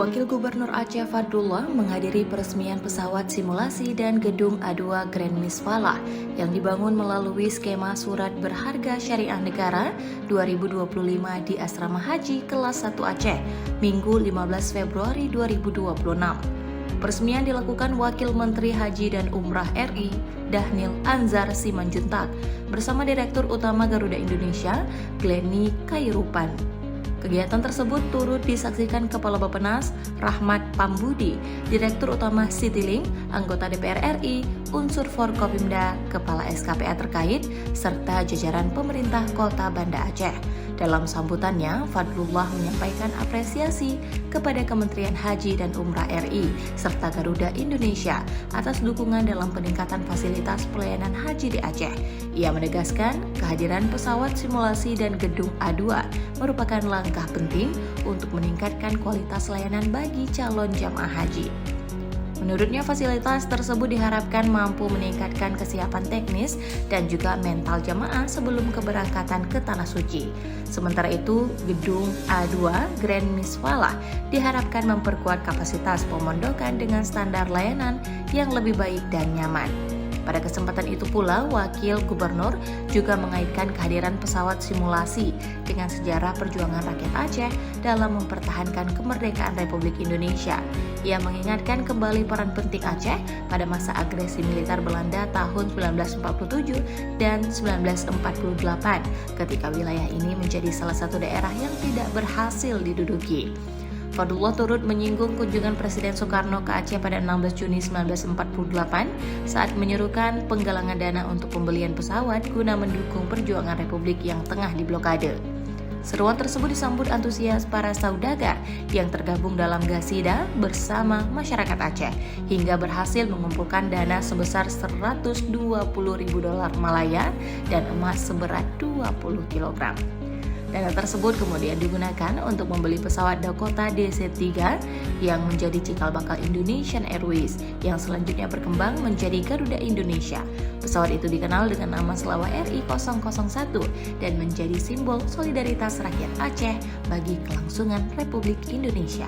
Wakil Gubernur Aceh Fadlullah menghadiri peresmian pesawat simulasi dan gedung A2 Grand Misfalah yang dibangun melalui skema surat berharga syariah negara 2025 di Asrama Haji kelas 1 Aceh, Minggu 15 Februari 2026. Peresmian dilakukan Wakil Menteri Haji dan Umrah RI, Dhanil Anzar Simanjuntak, bersama Direktur Utama Garuda Indonesia, Glenny Khairupan. Kegiatan tersebut turut disaksikan Kepala Bappenas Rahmat Pambudi, Direktur Utama Citylink, anggota DPR RI, unsur Forkopimda, Kepala SKPA terkait, serta jajaran pemerintah Kota Banda Aceh. Dalam sambutannya, Fadlullah menyampaikan apresiasi kepada Kementerian Haji dan Umrah RI serta Garuda Indonesia atas dukungan dalam peningkatan fasilitas pelayanan haji di Aceh. Ia menegaskan kehadiran pesawat simulasi dan gedung A2 merupakan langkah penting untuk meningkatkan kualitas layanan bagi calon jamaah haji. Menurutnya, fasilitas tersebut diharapkan mampu meningkatkan kesiapan teknis dan juga mental jamaah sebelum keberangkatan ke Tanah Suci. Sementara itu, gedung A2 Grand Misfalah diharapkan memperkuat kapasitas pemondokan dengan standar layanan yang lebih baik dan nyaman. Pada kesempatan itu pula, Wakil Gubernur juga mengaitkan kehadiran pesawat simulasi dengan sejarah perjuangan rakyat Aceh dalam mempertahankan kemerdekaan Republik Indonesia. Ia mengingatkan kembali peran penting Aceh pada masa agresi militer Belanda tahun 1947 dan 1948 ketika wilayah ini menjadi salah satu daerah yang tidak berhasil diduduki. Fadlullah turut menyinggung kunjungan Presiden Soekarno ke Aceh pada 16 Juni 1948 saat menyerukan penggalangan dana untuk pembelian pesawat guna mendukung perjuangan Republik yang tengah diblokade. Seruan tersebut disambut antusias para saudagar yang tergabung dalam Gasida bersama masyarakat Aceh hingga berhasil mengumpulkan dana sebesar $120.000 Malaya dan emas seberat 20 kg. Dana tersebut kemudian digunakan untuk membeli pesawat Dakota DC-3 yang menjadi cikal bakal Indonesian Airways yang selanjutnya berkembang menjadi Garuda Indonesia. Pesawat itu dikenal dengan nama Selawar RI-001 dan menjadi simbol solidaritas rakyat Aceh bagi kelangsungan Republik Indonesia.